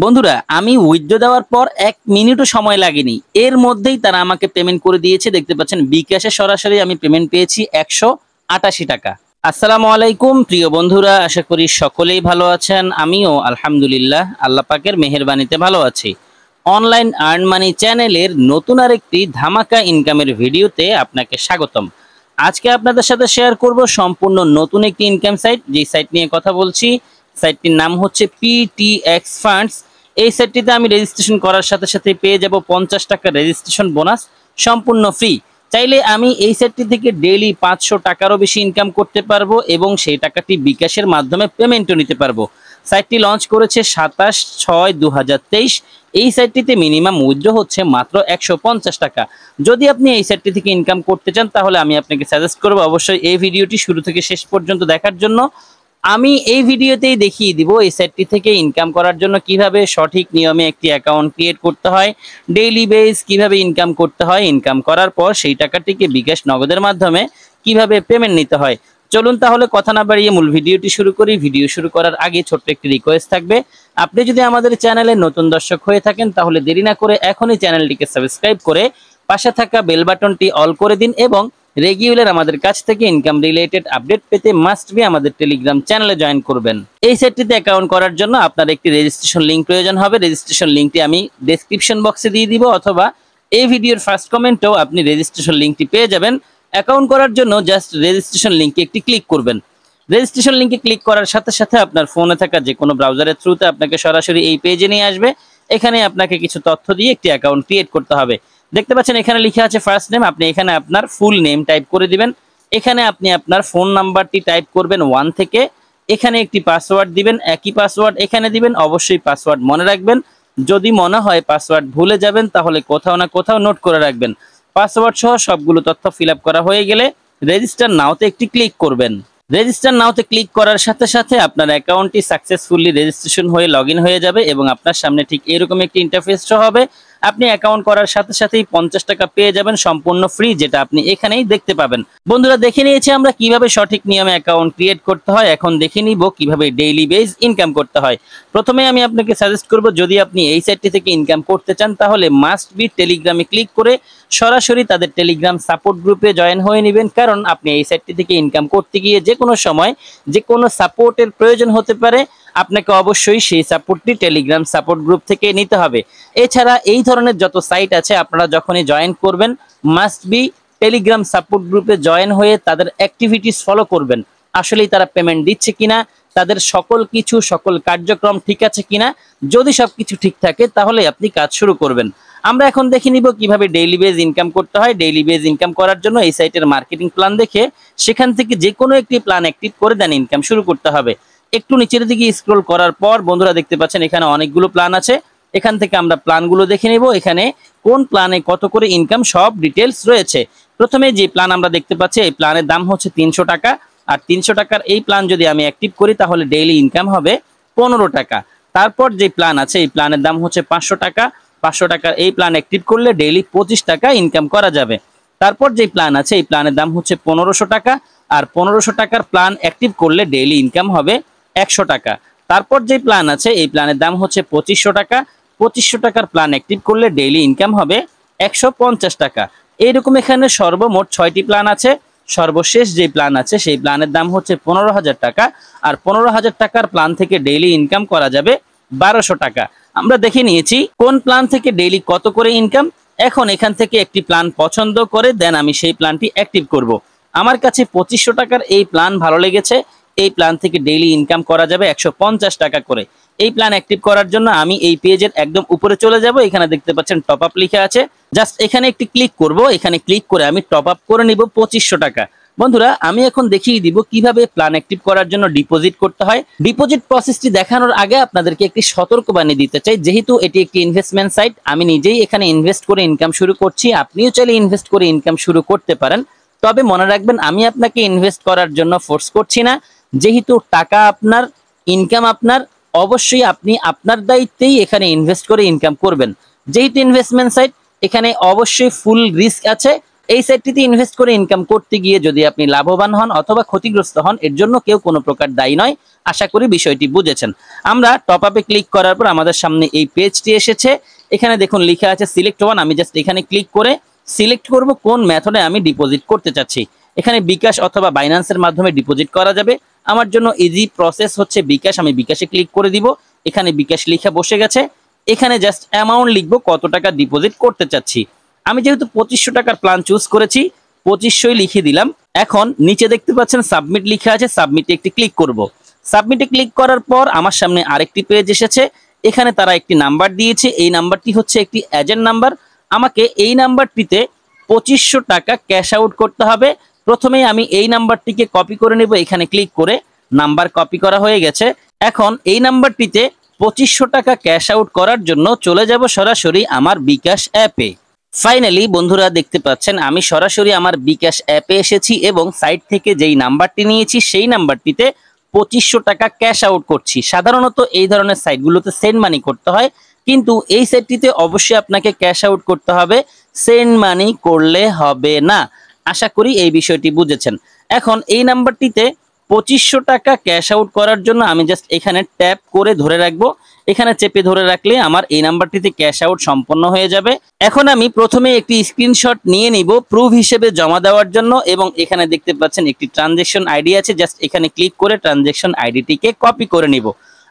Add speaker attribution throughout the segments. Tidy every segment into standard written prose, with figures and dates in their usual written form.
Speaker 1: বন্ধুরা, আমি উইথড্র দেওয়ার পর 1 মিনিটও সময় লাগেনি, এর মধ্যেই তারা আমাকে পেমেন্ট করে দিয়েছে। দেখতে পাচ্ছেন বিকাশে সরাসরি আমি পেমেন্ট পেয়েছি 188 টাকা। আসসালামু আলাইকুম প্রিয় বন্ধুরা, আশা করি সকলেই ভালো আছেন। আমিও আলহামদুলিল্লাহ আল্লাহ পাকের মেহেরবানিতে ভালো আছি। অনলাইন আর্ন মানি চ্যানেলের নতুন আরেকটি ধামাকা ইনকামের ভিডিওতে আপনাকে স্বাগতম। আজকে আপনাদের সাথে শেয়ার করব সম্পূর্ণ নতুন একটি ইনকাম সাইট, যে সাইট নিয়ে কথা বলছি। সাইটটির নাম হচ্ছে PTX ফান্ডস। এই সাইটটিতে আমি রেজিস্ট্রেশন করার সাথে সাথে পেয়ে যাব 50 টাকা রেজিস্ট্রেশন বোনাস, সম্পূর্ণ ফ্রি। চাইলে আমি এই সাইটটি থেকে ডেইলি 500 টাকারও বেশি ইনকাম করতে পারবো এবং সেই টাকাটি বিকাশের মাধ্যমে পেমেন্টও নিতে পারবো। সাইটটি লঞ্চ করেছে 27/6/2023। এই সাইটটিতে মিনিমাম উইথড্র হচ্ছে মাত্র 150 টাকা। যদি আপনি এই সাইটটি থেকে ইনকাম করতে চান তাহলে আমি আপনাকে সাজেস্ট করবো অবশ্যই এই ভিডিওটি শুরু থেকে শেষ পর্যন্ত দেখার জন্য। আমি এই ভিডিওতেই দেখিয়ে দিব এই সাইটটি থেকে ইনকাম করার জন্য কিভাবে সঠিক নিয়মে একটি অ্যাকাউন্ট ক্রিয়েট করতে হয়, ডেইলি বেস কিভাবে ইনকাম করতে হয়, ইনকাম করার পর সেই টাকাটিকে বিকাশ নগদের মাধ্যমে কিভাবে পেমেন্ট নিতে হয়। চলুন তাহলে কথা না বাড়িয়ে মূল ভিডিওটি শুরু করি। ভিডিও শুরু করার আগে ছোট্ট একটি রিকোয়েস্ট থাকবে, আপনি যদি আমাদের চ্যানেলে নতুন দর্শক হয়ে থাকেন তাহলে দেরি না করে এখনই চ্যানেলটিকে সাবস্ক্রাইব করে পাশে থাকা বেল বাটনটি অল করে দিন এবং রেগুলার আমাদের কাছ থেকে ইনকাম রিলেটেড আপডেট পেতে মাস্ট বি আমাদের টেলিগ্রাম চ্যানেলে জয়েন করবেন। এই সেটটিতে অ্যাকাউন্ট করার জন্য আপনার একটি রেজিস্ট্রেশন লিংক প্রয়োজন হবে। রেজিস্ট্রেশন লিংকটি আমি ডেসক্রিপশন বক্সে দিয়ে দিব, অথবা এই ভিডিওর ফার্স্ট কমেন্টেও আপনি রেজিস্ট্রেশন লিংকটি পেয়ে যাবেন। অ্যাকাউন্ট করার জন্য জাস্ট রেজিস্ট্রেশন লিংকে একটি ক্লিক করবেন। রেজিস্ট্রেশন লিংকে ক্লিক করার সাথে সাথে আপনার ফোনে থাকা যে কোনো ব্রাউজারের থ্রুতে আপনাকে সরাসরি এই পেজে নিয়ে আসবে। এখানে আপনাকে কিছু তথ্য দিয়ে একটি অ্যাকাউন্ট ক্রিয়েট করতে হবে। দেখতে পাচ্ছেন এখানে লেখা আছে ফার্স্ট নেম, আপনি এখানে আপনার ফুল নেম টাইপ করে দিবেন। এখানে আপনি আপনার ফোন নাম্বারটি টাইপ করবেন 1 থেকে। এখানে একটি পাসওয়ার্ড দিবেন, একই পাসওয়ার্ড এখানে দিবেন। অবশ্যই পাসওয়ার্ড মনে রাখবেন, যদি মনে হয় পাসওয়ার্ড ভুলে যাবেন তাহলে কোথাও না কোথাও নোট করে রাখবেন। পাসওয়ার্ড সহ সবগুলো তথ্য ফিল আপ করা হয়ে গেলে রেজিস্টার নাওতে একটি ক্লিক করবেন। রেজিস্টার নাওতে ক্লিক করার সাথে সাথে আপনার অ্যাকাউন্টটি সাকসেসফুলি রেজিস্ট্রেশন হয়ে লগইন হয়ে যাবে এবং আপনার সামনে ঠিক এরকম একটি ইন্টারফেস শো হবে। আপনি অ্যাকাউন্ট করার সাথে সাথেই 50 টাকা পেয়ে যাবেন সম্পূর্ণ ফ্রি, যেটা আপনি এখানেই দেখতে পাবেন। বন্ধুরা, দেখে নিয়েছি আমরা কিভাবে সঠিক নিয়মে অ্যাকাউন্ট ক্রিয়েট করতে হয়। এখন দেখে নিব কিভাবে ডেইলি বেস ইনকাম করতে হয়। প্রথমে আমি আপনাকে সাজেস্ট করব, যদি আপনি এই সাইটটি থেকে ইনকাম করতে চান তাহলে মাস্ট বি টেলিগ্রামে ক্লিক করে সরাসরি তাদের টেলিগ্রাম সাপোর্ট গ্রুপে জয়েন হয়ে নেবেন। কারণ আপনি এই সাইটটি থেকে ইনকাম করতে গিয়ে যে কোনো সময় যে কোনো সাপোর্টের প্রয়োজন হতে পারে, আপনাকে অবশ্যই সেই সাপোর্টটি টেলিগ্রাম সাপোর্ট গ্রুপ থেকে নিতে হবে। এছাড়া এই ধরনের যত সাইট আছে আপনারা যখনই জয়েন করবেন মাস্ট বি টেলিগ্রাম সাপোর্ট গ্রুপে জয়েন হয়ে তাদের অ্যাক্টিভিটিস ফলো করবেন। আসলেই তারা পেমেন্ট দিচ্ছে কিনা, তাদের সকল কার্যক্রম ঠিক আছে কিনা। যদি সবকিছু ঠিক থাকে তাহলে আপনি কাজ শুরু করবেন। আমরা এখন দেখে নিব কিভাবে ডেইলি বেজ ইনকাম করতে হয়। ডেইলি বেজ ইনকাম করার জন্য এই সাইটের মার্কেটিং প্ল্যান দেখে সেখান থেকে যে কোনো একটি প্ল্যান অ্যাক্টিভ করে দেন ইনকাম শুরু করতে হবে। একটু নিচের দিকে স্ক্রল করার পর বন্ধুরা দেখতে পাচ্ছেন এখানে অনেকগুলো প্ল্যান আছে। এখান থেকে আমরা প্ল্যানগুলো দেখে নেব, এখানে কোন প্ল্যানে কত করে ইনকাম সব ডিটেলস রয়েছে। প্রথমে যে প্ল্যান আমরা দেখতে পাচ্ছি এই প্ল্যানের দাম হচ্ছে 300 টাকা। আর 300 টাকার এই প্ল্যান যদি আমি অ্যাক্টিভ করি তাহলে ডেইলি ইনকাম হবে 15 টাকা। তারপর যে প্ল্যান আছে এই প্ল্যানের দাম হচ্ছে 500 টাকা। 500 টাকার এই প্ল্যান অ্যাক্টিভ করলে ডেইলি 25 টাকা ইনকাম করা যাবে। তারপর যে প্ল্যান আছে এই প্ল্যানের দাম হচ্ছে 1500 টাকা। আর 1500 টাকার প্ল্যান অ্যাক্টিভ করলে ডেইলি ইনকাম হবে 100 টাকা। তারপর যে প্ল্যান আছে এই প্ল্যানের দাম হচ্ছে 2500 টাকা। 2500 টাকার প্ল্যান অ্যাক্টিভ করলে ডেইলি ইনকাম হবে 150 টাকা। এইরকম এখানে সর্বমোট 6টি প্ল্যান আছে। সর্বশেষ যে প্ল্যান আছে সেই প্ল্যানের দাম হচ্ছে 15,000 টাকা। আর 15,000 টাকার প্ল্যান থেকে ডেইলি ইনকাম করা যাবে 1200 টাকা। আমরা দেখে নিয়েছি কোন প্ল্যান থেকে ডেইলি কত করে ইনকাম। এখন এখান থেকে একটি প্ল্যান পছন্দ করে দেন আমি সেই প্ল্যানটি অ্যাক্টিভ করব। আমার কাছে 2500 টাকার এই প্ল্যান ভালো লেগেছে। এই প্ল্যান থেকে ডেইলি ইনকাম করা যাবে 150 টাকা করে। এই প্ল্যান অ্যাক্টিভ করার জন্য আমি এই পেজের একদম উপরে চলে যাব। এখানে দেখতে পাচ্ছেন টপ আপ লেখা আছে, জাস্ট এখানে একটি ক্লিক করব। এখানে ক্লিক করে আমি টপ আপ করে নিব 2500 টাকা। বন্ধুরা, আমি এখন দেখিয়ে দিব কিভাবে প্ল্যান অ্যাক্টিভ করার জন্য ডিপোজিট করতে হয়। ডিপোজিট প্রসেসটি দেখানোর আগে আপনাদেরকে একটি সতর্কবাণী দিতে চাই, যেহেতু এটি একটি ইনভেস্টমেন্ট সাইট, আমি নিজেই এখানে ইনভেস্ট করে ইনকাম শুরু করছি। আপনিও চাইলে ইনভেস্ট করে ইনকাম শুরু করতে পারেন। তবে মনে রাখবেন, আমি আপনাকে ইনভেস্ট করার জন্য ফোর্স করছি না। যেহেতু টাকা আপনার, ইনকাম আপনার, অবশ্যই আপনি আপনার দায়িত্বেই এখানে ইনভেস্ট করে ইনকাম করবেন। যেহেতু ইনভেস্টমেন্ট সাইট, এখানে অবশ্যই ফুল রিস্ক আছে। এই সাইটটিতে ইনভেস্ট করে ইনকাম করতে গিয়ে যদি আপনি লাভবান হন অথবা ক্ষতিগ্রস্ত হন, এর জন্য কেউ কোনো প্রকার দায়ী নয়। আশা করি বিষয়টি বুঝেছেন। আমরা টপ আপে ক্লিক করার পর আমাদের সামনে এই পেজটি এসেছে। এখানে দেখুন লেখা আছে সিলেক্ট ওয়ান। আমি জাস্ট এখানে ক্লিক করে সিলেক্ট করব কোন মেথডে আমি ডিপোজিট করতে চাচ্ছি। এখানে বিকাশ অথবা বাইন্যান্সের মাধ্যমে ডিপোজিট করা যাবে। আমার জন্য ইজি প্রসেস হচ্ছে বিকাশ। আমি বিকাশে ক্লিক করে দিব। এখানে বিকাশ লেখা বসে গেছে। এখানে জাস্ট অ্যামাউন্ট লিখব, কত টাকা ডিপোজিট করতে চাচ্ছি। আমি যেহেতু 2500 টাকার প্ল্যান চুজ করেছি, 2500ই লিখে দিলাম। এখন নিচে দেখতে পাচ্ছেন সাবমিট লেখা আছে, সাবমিটে একটি ক্লিক করব। সাবমিটে ক্লিক করার পর আমার সামনে আরেকটি পেজ এসেছে। এখানে তারা একটি নাম্বার দিয়েছে, এই নাম্বারটি হচ্ছে একটি এজেন্ট নাম্বার। আমাকে এই নাম্বারটিতে 2500 টাকা ক্যাশ আউট করতে হবে। প্রথমেই আমি এই নাম্বারটিকে কপি করে নেব। এখানে ক্লিক করে নাম্বার কপি করা হয়ে গেছে। এখন এই নাম্বারটিতে 2500 টাকা ক্যাশ আউট করার জন্য চলে যাব সরাসরি আমার বিকাশ অ্যাপে। ফাইনালি বন্ধুরা দেখতে পাচ্ছেন আমি সরাসরি আমার বিকাশ অ্যাপে এসেছি এবং সাইট থেকে যেই নাম্বারটি নিয়েছি সেই নাম্বারটিতে 2500 টাকা ক্যাশ আউট করছি। সাধারণত এই ধরনের সাইটগুলোতে সেন্ড মানি করতে হয়, কিন্তু এই সাইটটিতে অবশ্যই আপনাকে ক্যাশ আউট করতে হবে, সেন্ড মানি করলে হবে না। আশা করি এই বিষয়টি বুঝেছেন। এখন এই নাম্বারটিতে 2500 টাকা ক্যাশ আউট করার জন্য আমি জাস্ট এখানে ট্যাপ করে ধরে রাখবো। এখানে চেপে ধরে রাখলে আমার এই নাম্বারটিতে ক্যাশ আউট সম্পন্ন হয়ে যাবে। এখন আমি প্রথমে একটি স্ক্রিনশট নিয়ে নিব প্রুফ হিসেবে জমা দেওয়ার জন্য, এবং এখানে দেখতে পাচ্ছেন একটি ট্রানজ্যাকশন আইডি আছে। জাস্ট এখানে ক্লিক করে ট্রানজ্যাকশন আইডিটিকে কপি করে নিব।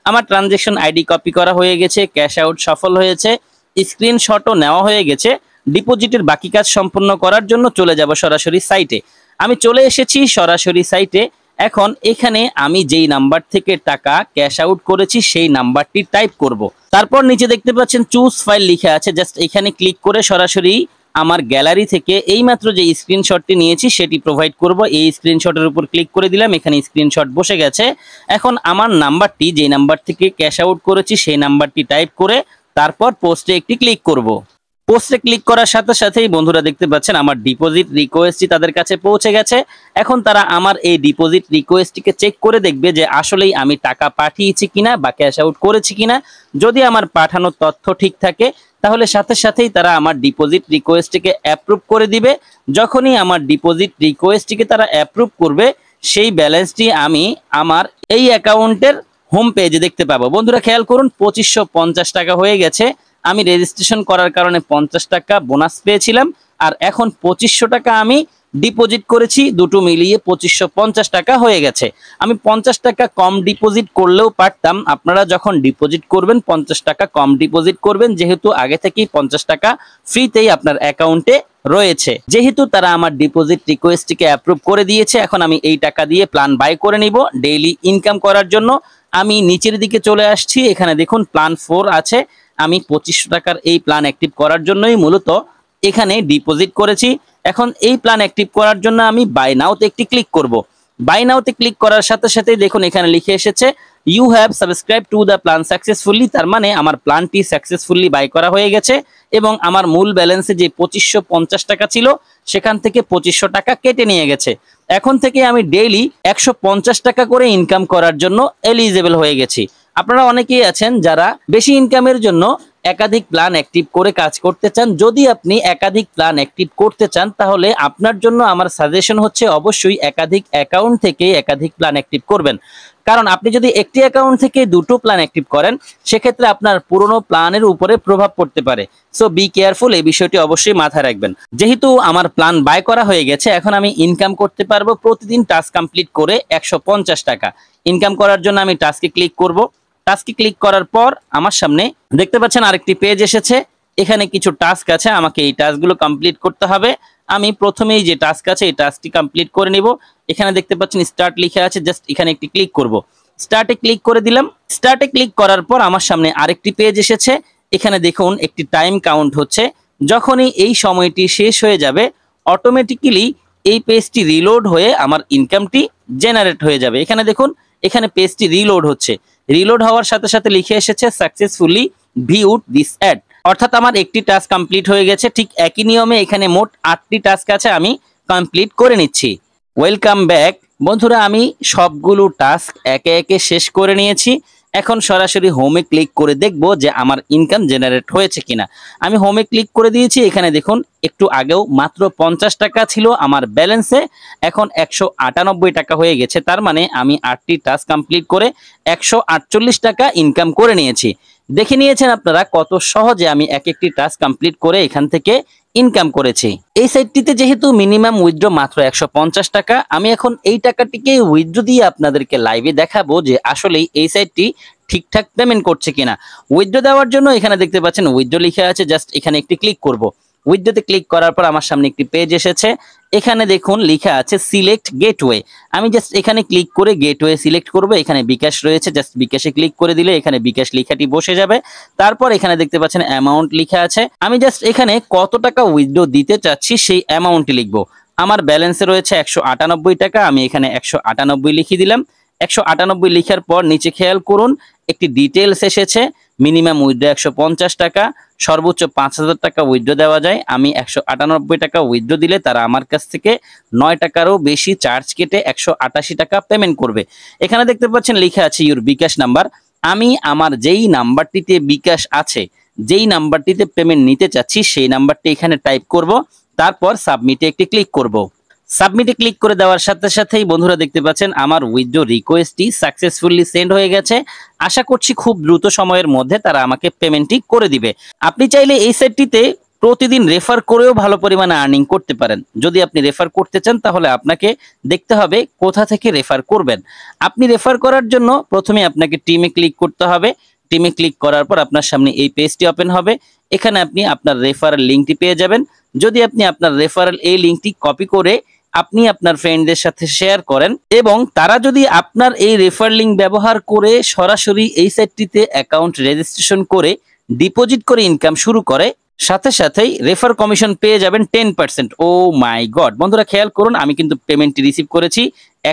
Speaker 1: আমার ট্রানজ্যাকশন আইডি কপি করা হয়ে গেছে, ক্যাশ আউট সফল হয়েছে, স্ক্রিনশটও নেওয়া হয়ে গেছে। ডিপোজিটের বাকি কাজ সম্পন্ন করার জন্য চলে যাব সরাসরি সাইটে। আমি চলে এসেছি সরাসরি সাইটে। এখন এখানে আমি যেই নাম্বার থেকে টাকা ক্যাশ আউট করেছি সেই নাম্বারটি টাইপ করব। তারপর নিচে দেখতে পাচ্ছেন চুজ ফাইল লেখা আছে। জাস্ট এখানে ক্লিক করে সরাসরি আমার গ্যালারি থেকে এইমাত্র যে স্ক্রিনশটটি নিয়েছি সেটি প্রোভাইড করব। এই স্ক্রিনশটের উপর ক্লিক করে দিলাম, এখানে স্ক্রিনশট বসে গেছে। এখন আমার নাম্বারটি, যে নাম্বার থেকে ক্যাশ আউট করেছি সেই নাম্বারটি টাইপ করে তারপর পোস্টে একটি ক্লিক করব। পোস্টে ক্লিক করার সাথে সাথেই বন্ধুরা দেখতে পাচ্ছেন আমার ডিপোজিট রিকোয়েস্টটি তাদের কাছে পৌঁছে গেছে। এখন তারা আমার এই ডিপোজিট রিকোয়েস্টটিকে চেক করে দেখবে যে আসলেই আমি টাকা পাঠিয়েছি কিনা বা ক্যাশ আউট করেছি কিনা। যদি আমার পাঠানোর তথ্য ঠিক থাকে তাহলে সাথে সাথেই তারা আমার ডিপোজিট রিকোয়েস্টটিকে অ্যাপ্রুভ করে দিবে। যখনই আমার ডিপোজিট রিকোয়েস্টটিকে তারা অ্যাপ্রুভ করবে সেই ব্যালেন্সটি আমি আমার এই অ্যাকাউন্টের হোম পেজে দেখতে পাবো। বন্ধুরা খেয়াল করুন 2550 টাকা হয়ে গেছে। আমি রেজিস্ট্রেশন করার কারণে 50 টাকা বোনাস পেয়েছিলাম, আর এখন 2500 টাকা আমি ডিপোজিট করেছি, দুটো মিলিয়ে 2550 টাকা হয়ে গেছে। আমি 50 টাকা কম ডিপোজিট করলেও পারতাম। আপনারা যখন ডিপোজিট করবেন 50 টাকা কম ডিপোজিট করবেন, যেহেতু আগে থেকেই 50 টাকা ফ্রিতেই আপনার অ্যাকাউন্টে রয়েছে। যেহেতু তারা আমার ডিপোজিট রিকোয়েস্টটিকে অ্যাপ্রুভ করে দিয়েছে, এখন আমি এই টাকা দিয়ে প্ল্যান বাই করে নিব ডেইলি ইনকাম করার জন্য। আমি নিচের দিকে চলে আসছি, এখানে দেখুন প্ল্যান 4 আছে। আমি 2500 টাকার এই প্ল্যান অ্যাক্টিভ করার জন্যই মূলত এখানে ডিপোজিট করেছি। এখন এই প্ল্যান অ্যাক্টিভ করার জন্য আমি বাই নাওতে একটি ক্লিক করব। বাই নাওতে ক্লিক করার সাথে সাথে দেখুন এখানে লিখে এসেছে you have subscribed to the plan successfully. তার মানে আমার প্ল্যানটি সাকসেসফুলি বাই করা হয়ে গেছে এবং আমার মূল ব্যালেন্সে যে 2550 টাকা ছিল সেখান থেকে 2500 টাকা কেটে নিয়ে গেছে। এখন থেকে আমি ডেইলি 150 টাকা করে ইনকাম করার জন্য এলিজিবল হয়ে গেছি। আপনারা অনেকেই আছেন যারা বেশি ইনকামের জন্য একাধিক প্ল্যান অ্যাক্টিভ করে কাজ করতে চান। যদি আপনি একাধিক প্ল্যান অ্যাক্টিভ করতে চান তাহলে আপনার জন্য আমার সাজেশন হচ্ছে অবশ্যই একাধিক অ্যাকাউন্ট থেকে একাধিক প্ল্যান অ্যাক্টিভ করবেন। কারণ আপনি যদি একটি অ্যাকাউন্ট থেকে দুটো প্ল্যান অ্যাক্টিভ করেন সেক্ষেত্রে আপনার পুরনো প্ল্যানের উপরে প্রভাব পড়তে পারে। সো বি কেয়ারফুল, এই বিষয়টি অবশ্যই মাথায় রাখবেন। যেহেতু আমার প্ল্যান বাই করা হয়ে গেছে, এখন আমি ইনকাম করতে পারবো প্রতিদিন টাস্ক কমপ্লিট করে 150 টাকা। ইনকাম করার জন্য আমি টাস্কে ক্লিক করব। টাস্কে ক্লিক করার পর আমার সামনে দেখতে পাচ্ছেন আরেকটি পেজ এসেছে। এখানে কিছু টাস্ক আছে, আমাকে এই টাস্কগুলো কমপ্লিট করতে হবে। আমি প্রথমেই যে টাস্ক আছে এই টাস্কটি কমপ্লিট করে নিব। এখানে দেখতে পাচ্ছেন স্টার্ট লেখা আছে, জাস্ট এখানে একটি ক্লিক করব। স্টার্টে ক্লিক করে দিলাম। স্টার্টে ক্লিক করার পর আমার সামনে আরেকটি পেজ এসেছে। এখানে দেখুন একটি টাইম কাউন্ট হচ্ছে। যখনই এই সময়টি শেষ হয়ে যাবে অটোমেটিক্যালি এই পেজটি রিলোড হয়ে আমার ইনকামটি জেনারেট হয়ে যাবে। এখানে দেখুন এখানে পেজটি রিলোড হচ্ছে। রিলোড হওয়ার সাথে সাথে লিখে এসেছে সাকসেসফুলি ভিউড দিস অ্যাড, অর্থাৎ আমার একটি টাস্ক কমপ্লিট হয়ে গেছে। ঠিক একই নিয়মে এখানে মোট 8টি টাস্ক আছে, আমি কমপ্লিট করে নিচ্ছি। Welcome back. বন্ধুরা আমি সবগুলো টাস্ক একে একে শেষ করে নিয়েছি। এখন সরাসরি হোমে ক্লিক করে দেখব যে আমার ইনকাম জেনারেট হয়েছে কিনা। আমি হোমে ক্লিক করে দিয়েছি। এখানে দেখুন একটু আগেও মাত্র 50 টাকা ছিল আমার ব্যালেন্সে, এখন 198 টাকা হয়ে গেছে। তার মানে আমি 8টি টাস্ক কমপ্লিট করে 148 টাকা ইনকাম করে নিয়েছি। দেখে নিয়েছেন আপনারা কত সহজে আমি এক একটি টাস্ক কমপ্লিট করে এখান থেকে ইনকাম করেছি। এই সাইটটিতে যেহেতু মিনিমাম উইথড্র মাত্র 150 টাকা, আমি এখন এই টাকাটিকে উইথড্র দিয়ে আপনাদেরকে লাইভে দেখাবো যে আসলেই এই সাইটটি ঠিকঠাক পেমেন্ট করছে কিনা। উইথড্র দেওয়ার জন্য এখানে দেখতে পাচ্ছেন উইথড্র লিখা আছে, জাস্ট এখানে একটি ক্লিক করব। উইথড্রতে ক্লিক করার পর আমার সামনে একটি পেজ এসেছে। এখানে দেখুন লেখা আছে সিলেক্ট গেটওয়ে। আমি জাস্ট এখানে ক্লিক করে গেটওয়ে সিলেক্ট করব। এখানে বিকাশ রয়েছে, জাস্ট বিকাশে ক্লিক করে দিলে এখানে বিকাশ লেখাটি বসে যাবে। তারপর এখানে দেখতে পাচ্ছেন অ্যামাউন্ট লেখা আছে। আমি জাস্ট এখানে কত টাকা উইথড্র দিতে চাচ্ছি সেই অ্যামাউন্টটি লিখব। আমার ব্যালেন্সে রয়েছে 198 টাকা, আমি এখানে 198 লিখে দিলাম। 198 লিখার পর নিচে খেয়াল করুন একটি ডিটেলস এসেছে। মিনিমাম উইথড্র 150 টাকা, সর্বোচ্চ 5000 টাকা উইথড্র দেওয়া যায়। আমি 198 টাকা উইথড্র দিলে তারা আমার কাছ থেকে 9 টাকারও বেশি চার্জ কেটে 188 টাকা পেমেন্ট করবে। এখানে দেখতে পাচ্ছেন লেখা আছে ইউর বিকাশ নাম্বার। আমি আমার যেই নাম্বারটিতে বিকাশ আছে, যেই নাম্বারটিতে পেমেন্ট নিতে চাচ্ছি সেই নাম্বারটি এখানে টাইপ করব। তারপর সাবমিটে একটি ক্লিক করব। সাবমিটে ক্লিক করে দেওয়ার সাথে সাথেই বন্ধুরা দেখতে পাচ্ছেন আমার উইথড্র রিকোয়েস্টটি সাকসেসফুলি সেন্ড হয়ে গেছে। আশা করছি খুব দ্রুত সময়ের মধ্যে তারা আমাকে পেমেন্টটি করে দিবে। আপনি চাইলে এই সাইটটিতে প্রতিদিন রেফার করেও ভালো পরিমাণে আর্নিং করতে পারেন। যদি আপনি রেফার করতে চান তাহলে আপনাকে দেখতে হবে কোথা থেকে রেফার করবেন। আপনি রেফার করার জন্য প্রথমে আপনাকে টিমে ক্লিক করতে হবে। টিমে ক্লিক করার পর আপনার সামনে এই পেজটি ওপেন হবে। এখানে আপনি আপনার রেফারেল লিঙ্কটি পেয়ে যাবেন। যদি আপনি আপনার রেফারেল এই লিঙ্কটি কপি করে আপনি আপনার ফ্রেন্ডদের সাথে শেয়ার করেন এবং তারা যদি আপনার এই রেফার লিঙ্ক ব্যবহার করে সরাসরি এই সাইটটিতে অ্যাকাউন্ট রেজিস্ট্রেশন করে ডিপোজিট করে ইনকাম শুরু করে, সাথে সাথেই রেফার কমিশন পেয়ে যাবেন 10%। ও মাই গড, বন্ধুরা খেয়াল করুন আমি কিন্তু পেমেন্টটি রিসিভ করেছি।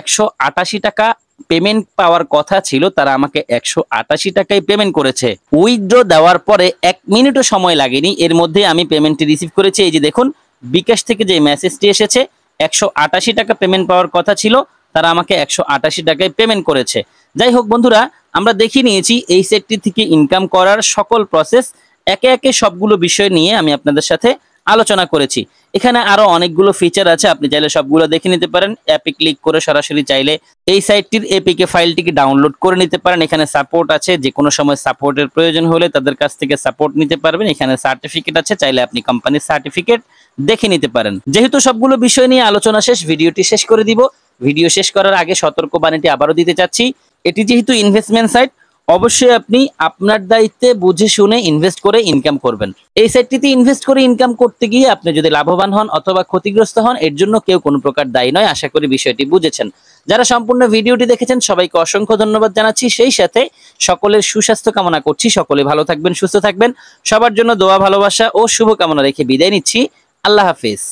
Speaker 1: 188 টাকা পেমেন্ট পাওয়ার কথা ছিল, তারা আমাকে 188 টাকায় পেমেন্ট করেছে। উইথড্র দেওয়ার পরে 1 মিনিটও সময় লাগেনি, এর মধ্যে আমি পেমেন্টটি রিসিভ করেছি। এই যে দেখুন বিকাশ থেকে যে মেসেজটি এসেছে, 188 টাকা পেমেন্ট পাওয়ার কথা ছিল, তারা আমাকে 188 টাকায় পেমেন্ট করেছে। যাই হোক বন্ধুরা, আমরা দেখে নিয়েছি এই সেটটি থেকে ইনকাম করার সকল প্রসেস। একে একে সবগুলো বিষয় নিয়ে আমি আপনাদের সাথে আলোচনা করেছি। এখানে আরো অনেকগুলো ফিচার আছে, আপনি চাইলে সবগুলো দেখে নিতে পারেন। অ্যাপে ক্লিক করে সরাসরি চাইলে এই সাইটটির এপিকে ফাইলটিকে ডাউনলোড করে নিতে পারেন। এখানে সাপোর্ট আছে, যে কোনো সময় সাপোর্টের প্রয়োজন হলে তাদের কাছ থেকে সাপোর্ট নিতে পারবেন। এখানে সার্টিফিকেট আছে, চাইলে আপনি কোম্পানির সার্টিফিকেট দেখে নিতে পারেন। যেহেতু সবগুলো বিষয় নিয়ে আলোচনা শেষ, ভিডিওটি শেষ করে দিব। ভিডিও শেষ করার আগে সতর্কবাণীটি আবারও দিতে চাচ্ছি, এটি যেহেতু ইনভেস্টমেন্ট সাইট, অবশ্যই আপনি আপনার দায়িত্বে বুঝে শুনে ইনভেস্ট করে ইনকাম করবেন। এই সাইটটিতে ইনভেস্ট করে ইনকাম করতে গিয়ে আপনি যদি লাভবান হন অথবা ক্ষতিগ্রস্ত হন, এর জন্য কেউ কোনো প্রকার দায়ী নয়। আশা করি বিষয়টি বুঝেছেন। যারা সম্পূর্ণ ভিডিওটি দেখেছেন সবাইকে অসংখ্য ধন্যবাদ জানাচ্ছি। সেই সাথে সকলের সুস্বাস্থ্য কামনা করছি। সকলে ভালো থাকবেন, সুস্থ থাকবেন। সবার জন্য দোয়া, ভালোবাসা ও শুভকামনা রেখে বিদায় নিচ্ছি। আল্লাহ হাফেজ।